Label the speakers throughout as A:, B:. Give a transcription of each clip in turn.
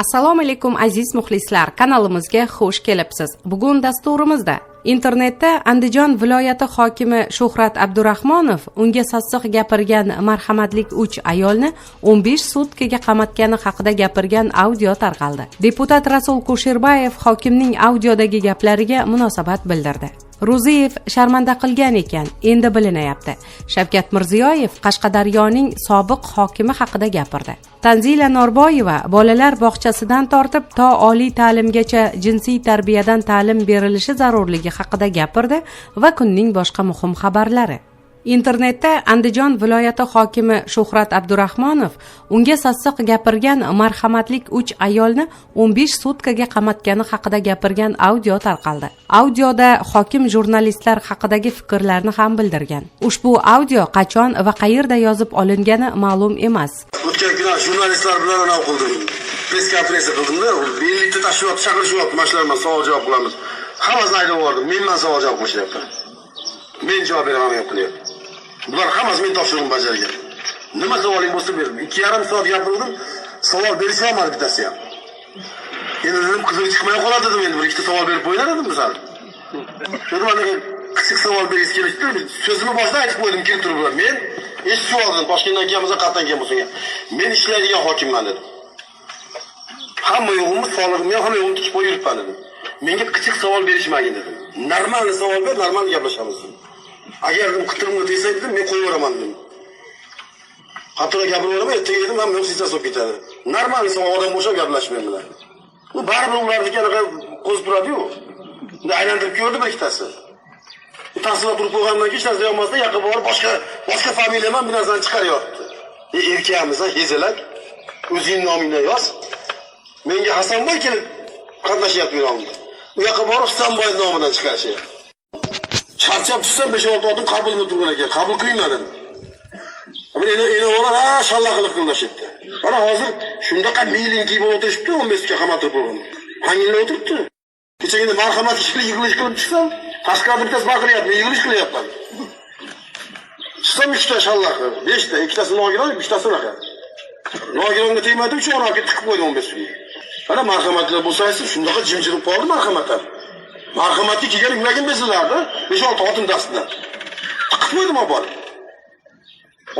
A: Assalomu alaykum aziz muxlislar, kanalimizga xush kelibsiz. Bugun dasturimizda internetda Andijon viloyati hokimi Shuhrat Abdurahmonov unga sassiq gapirgan marhamatlik 3 ayolni 15 sutkaga qamatgani haqida gapirgan audio tarqaldi. Deputat Rasul Kusherbayev hokimning audiodagi gaplariga munosabat bildirdi. Ro'ziyev sharmanda qilgan ekan, endi bilinayapti. Shavkat Mirziyoyev Qashqadaryoning sobiq hokimi haqida gapirdi. Tanzila Norboyeva bolalar bog'chasidan tortib to oliy ta'limgacha jinsiy tarbiyadan ta'lim berilishi zarurligi haqida gapirdi va kunning boshqa muhim xabarlari. Internetda Andijon viloyati hokimi Shuhrat Abdurahmonov unga sassiq gapirgan marhamatlik 3 ayolni 15 sutkaga qamatgani haqida gapirgan audio tarqaldi. Audioda hokim jurnalistlar haqidagi fikrlarni ham bildirgan. Ushbu audio qachon va qayerda yozib olingani ma'lum emas.
B: O'tgan kuni jurnalistlar bilan anav qildim. Press konferensiya qildimda, birlikda tashkilot chaqirishyapti, mashlarman, savol javob qilamiz. Hammasini aytib yubordim. Mendan savol javob qilishyapti. Men javob beraman qilyapti. Bular hammasi men topshirig'im bajargan. Nima savoling bo'lsa ber. 2,5 soat gapirdim, savol berisha olmadi bittasi ham. Endi dedim, qizil chiqmay qoladi dedim, endi bir ikkita savol berib qo'yar edim misol. Dedim, mana kichik savol berish kerakdi. So'zimni boshida aytib qo'ydim, kelib turiblar. Men eshitib oldim, Toshkentdan kelmasa qatdan kelmasin. Men ishlaydigan hokimman dedim. Hamma yo'g'imni sog'lig'imni hamma yo'g'imni tikib qo'yibman dedim. Menga kichik savol berishmagin dedim. Normal savol ber, normal gaplashamiz. Agar qitig'imga tegsa dedim, men qo'yib yuboraman dedim. Xatoga gapiraveraman, ertaga dedim, hamma yo'q sizga solib ketadi. Normal savol odam bo'shab gaplashmayman bilan. Bu baribir ularniki anaqa qo'zib turadi-yu. Unda aylantirib ko'rdi bir ikkitasi. Tahsilot turib qo'ygandan keyin hech narsa yo'qmasdan yaqin borib boshqa familiya bilan bir narsani chiqaryapti. Erkakmiz, hezalak. O'zing nomingdan yoz. Menga Hasanboy kelib qatnashyapti bu nomda. U yoqqa borib Hasanboy nomidan chiqarishyapti. Charchab tursam 5-6 odam qabulga turgan ekan. Qabul qilmadim. Men endi ular shallaqlik qildashibdi. Mana hozir shundaqa meyling kiyib o'tirishibdi, 15 ga qamatib qo'ygan. Hangilda o'tiribdi. Kechagina marhamat yig'ilish qilib chiqsam, tashqarida bittasi baqiryapti, yig'ilish qilyapman. Chiqsam 3 ta shallaq, 5 ta, 2 tasi nogiron, 3 tasi unaqa. Nogironga tegmadi uchun unaqa tiqib qo'ydim 15 ga. Mana marhamatlar bo'lsa-siz shundaqa jimjirib qoldi marhamatlar. Marhamatga kelgan yuragim bezillardi. 5-6 xotin dastidan. Tiqib qo'ydim olib.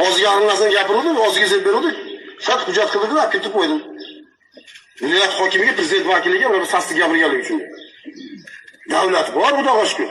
B: O'ziga aralasan gapirdim, o'ziga zeb berdik. Shart hujjat qildim, olib ketib qo'ydim. Viloyat hokimiga, prezident vakiliga ular sassiq gapirganligi uchun. Davlat bor, xudoga shukr.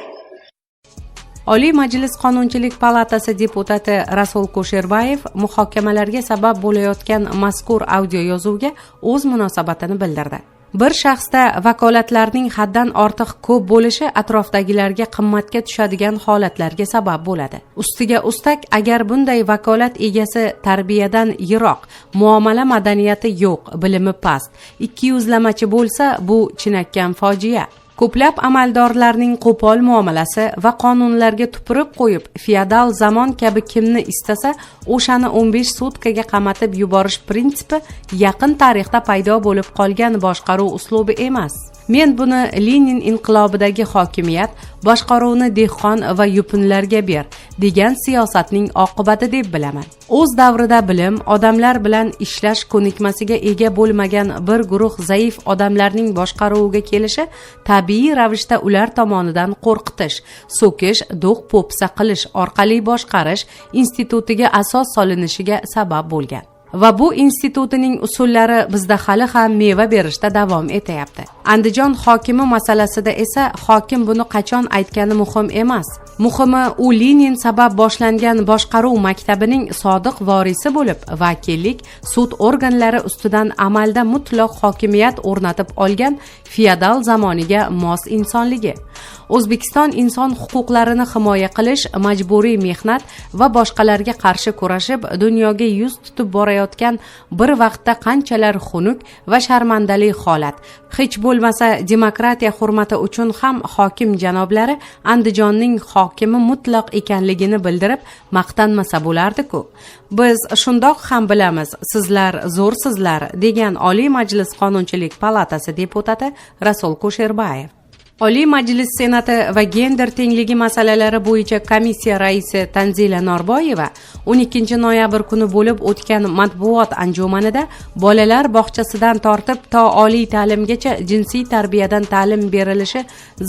A: Oliy Majlis Qonunchilik palatasi deputati Rasul Kusherbayev muhokamalarga sabab bo'layotgan mazkur audio yozuvga o'z munosabatini bildirdi. Bir shaxsda vakolatlarning haddan ortiq ko'p bo'lishi atrofdagilarga qimmatga tushadigan holatlarga sabab bo'ladi. Ustiga ustak, agar bunday vakolat egasi tarbiyadan yiroq, muomala madaniyati yo'q, bilimi past, ikkiyuzlamachi bo'lsa, bu chinakam fojia. Ko'plab amaldorlarning qo'pol muomalasi va qonunlarga tupurib qo'yib, feodal zamon kabi kimni istasa, o'shani 15 sutkaga qamatib yuborish prinsipi yaqin tarixda paydo bo'lib qolgan boshqaruv uslubi emas. Men buni Lenin inqilobidagi hokimiyat, boshqaruvni dehqon va yupunlarga ber degan siyosatning oqibati deb bilaman. O'z davrida bilim, odamlar bilan ishlash ko'nikmasiga ega bo'lmagan bir guruh zaif odamlarning boshqaruviga kelishi tabiiy ravishda ular tomonidan qo'rqitish, so'kish, do'q-po'pisa qilish orqali boshqarish institutiga asos solinishiga sabab bo'lgan. Va bu institutining usullari bizda hali ham meva berishda davom etyapti. Andijon hokimi masalasida esa hokim buni qachon aytgani muhim emas. Muhimi, u Lenin sabab boshlangan boshqaruv maktabining sodiq vorisi bo'lib, vakillik, sud organlari ustidan amalda mutlaq hokimiyat o'rnatib olgan feodal zamoniga mos insonligi. O'zbekiston inson huquqlarini himoya qilish, majburiy mehnat va boshqalarga qarshi kurashib dunyoga yuz tutib borayotgan bir vaqtda qanchalar xunuk va sharmandali holat. Hech bo'lmasa demokratiya hurmati uchun ham hokim janoblari Andijonning hokimi mutlaq ekanligini bildirib maqtanmasa bo'lardi-ku. Biz shundoq ham bilamiz, sizlar zo'rsizlar degan Oliy Majlis Qonunchilik palatasi deputati Rasul Kusherbayev. Oliy Majlis Senati va gender tengligi masalalari bo'yicha komissiya raisi Tanzila Norboyeva 12 noyabr kuni bo'lib o'tgan matbuot anjumanida bolalar bog'chasidan tortib to oliy ta'limgacha jinsiy tarbiyadan ta'lim berilishi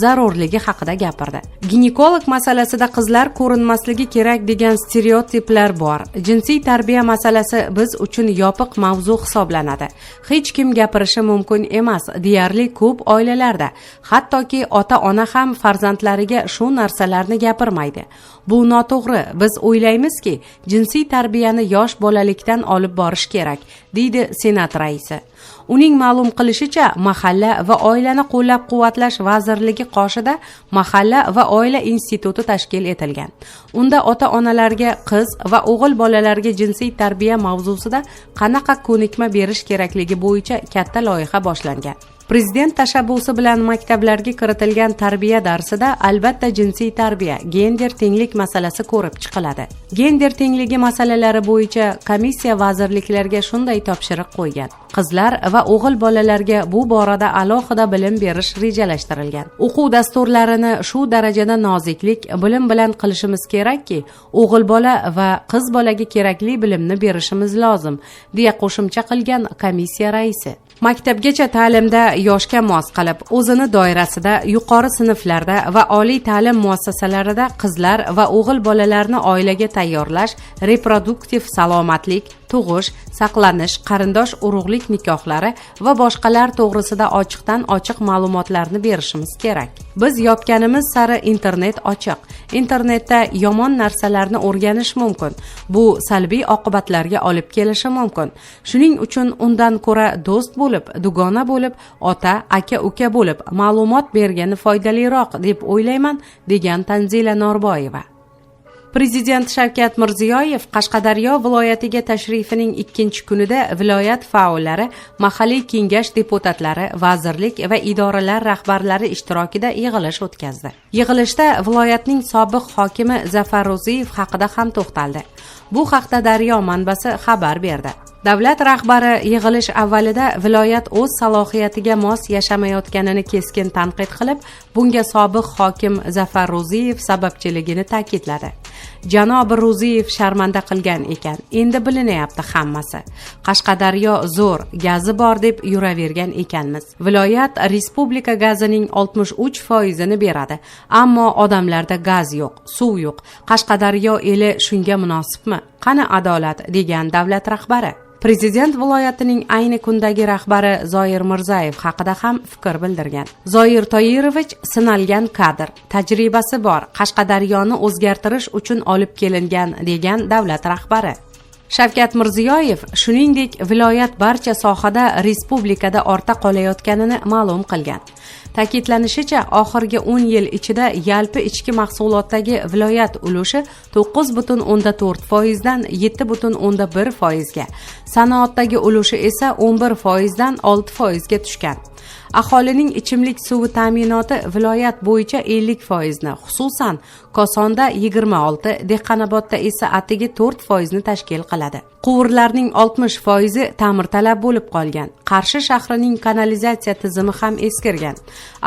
A: zarurligi haqida gapirdi. Ginekolog masalasida qizlar ko'rinmasligi kerak degan stereotiplar bor. Jinsiy tarbiya masalasi biz uchun yopiq mavzu hisoblanadi. Hech kim gapirishi mumkin emas. Deyarli ko'p oilalarda, hattoki ota-ona ham farzandlariga shu narsalarni gapirmaydi. Bu noto'g'ri. Biz o'ylaymizki, jinsiy tarbiyani yosh bolalikdan olib borish kerak, deydi Senat raisi. Uning ma'lum qilishicha, Mahalla va oilani qo'llab-quvvatlash vazirligi qoshida Mahalla va oila instituti tashkil etilgan. Unda ota-onalarga qiz va o'g'il bolalarga jinsiy tarbiya mavzusida qanaqa ko'nikma berish kerakligi bo'yicha katta loyiha boshlangan. Prezident tashabbusi bilan maktablarga kiritilgan tarbiya darsida albatta jinsiy tarbiya, gender tenglik masalasi ko'rib chiqiladi. Gender tengligi masalalari bo'yicha komissiya vazirliklarga shunday topshiriq qo'ygan. Qizlar va o'g'il bolalarga bu borada alohida bilim berish rejalashtirilgan. O'quv dasturlarini shu darajada noziklik, bilim bilan qilishimiz kerakki, o'g'il bola va qiz bolaga kerakli bilimni berishimiz lozim, deya qo'shimcha qilgan komissiya raisi. Maktabgacha ta'limda yoshga mos qilib, o'zini doirasida, yuqori sinflarda va oliy ta'lim muassasalarida qizlar va o'g'il bolalarni oilaga tayyorlash, reproduktiv salomatlik, tug'ish, saqlanish, qarindosh urug'lik nikohlari va boshqalar to'g'risida ochiqdan ochiq ma'lumotlarni berishimiz kerak. Biz yopganimiz sari internet ochiq. Internetda yomon narsalarni o'rganish mumkin. Bu salbiy oqibatlarga olib kelishi mumkin. Shuning uchun undan ko'ra do'st bo'lib, dugona bo'lib, ota, aka, uka bo'lib ma'lumot bergani foydaliroq deb o'ylayman, degan Tanzila Norboyeva. Prezident Shavkat Mirziyoyev Qashqadaryo viloyatiga tashrifining 2-kunida viloyat faollari, mahalliy kengash deputatlari, vazirlik va idoralar rahbarlari ishtirokida yig'ilish o'tkazdi. Yig'ilishda viloyatning sobiq hokimi Zafar Ro'ziyev haqida ham to'xtaldi. Bu haqda Daryo manbasi xabar berdi. Davlat rahbari yig'ilish avvalida viloyat o'z salohiyatiga mos yashamayotganini keskin tanqid qilib, bunga sobiq hokim Zafar Ro'ziyev sababchiligini ta'kidladi. Janob Ro'ziyev sharmanda qilgan ekan. Endi bilinyapti hammasi. Qashqadaryo zo'r, gazi bor deb yuravergan ekanmiz. Viloyat respublika gazining 63% beradi, ammo odamlarda gaz yo'q, suv yo'q. Qashqadaryo eli shunga munosibmi? Qani adolat, degan davlat rahbari. Prezident viloyatining ayni kundagi rahbari Zoir Mirzayev haqida ham fikr bildirgan. Zoir Toyirovich sinalgan kadr, tajribasi bor, Qashqadaryoni o'zgartirish uchun olib kelingan, degan davlat rahbari. Shavkat Mirziyoyev shuningdek viloyat barcha sohada respublikada ortda qolayotganini ma'lum qilgan. Ta'kidlanishicha, oxirgi 10 yil ichida yalpi ichki mahsulotdagi viloyat ulushi 9,4% dan 7,1% ga, sanoatdagi ulushi esa 11% dan 6% ga tushgan. Aholining ichimlik suvi ta'minoti viloyat bo'yicha 50% ni, xususan Kosonda 26, Dehqonobodda esa atigi 4% ni tashkil qiladi. Quvurlarning 60% ta'mirtalab bo'lib qolgan. Qarshi shahrining kanalizatsiya tizimi ham eskirgan.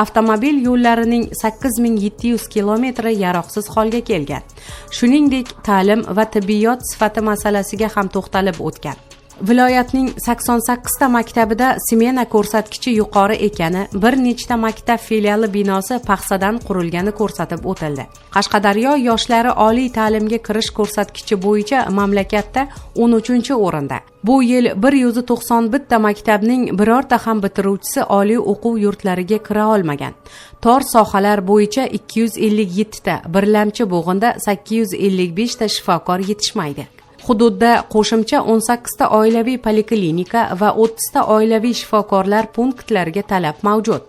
A: Avtomobil yo'llarining 8700 kilometri yaroqsiz holga kelgan. Shuningdek, ta'lim va tibbiyot sifati masalasiga ham to'xtalib o'tgan. Viloyatning 88 ta maktabida smena ko'rsatkichi yuqori ekani, bir nechta maktab filiali binosi paxsadan qurilgani ko'rsatib o'tildi. Qashqadaryo yoshlari oliy ta'limga kirish ko'rsatkichi bo'yicha mamlakatda 13-o'rinda. Bu yil 191 ta maktabning birorta ham bitiruvchisi oliy o'quv yurtlariga kira olmagan. Tor sohalar bo'yicha 257 ta, birlamchi bo'g'inda 855 ta shifokor yetishmaydi. Hududda qo'shimcha 18 ta oilaviy poliklinika va 30 ta oilaviy shifokorlar punktlariga talab mavjud.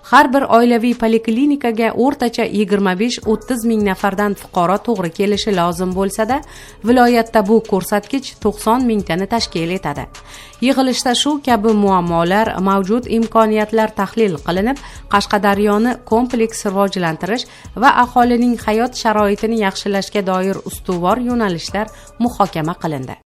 A: Har bir oilaviy poliklinikaga o'rtacha 25-30 ming nafardan fuqaro to'g'ri kelishi lozim bo'lsa-da, viloyatda bu ko'rsatkich 90 mingtani tashkil etadi. Yig'ilishda shu kabi muammolar, mavjud imkoniyatlar tahlil qilinib, Qashqadaryoni kompleks rivojlantirish va aholining hayot sharoitini yaxshilashga doir ustuvor yo'nalishlar muhokama qilindi.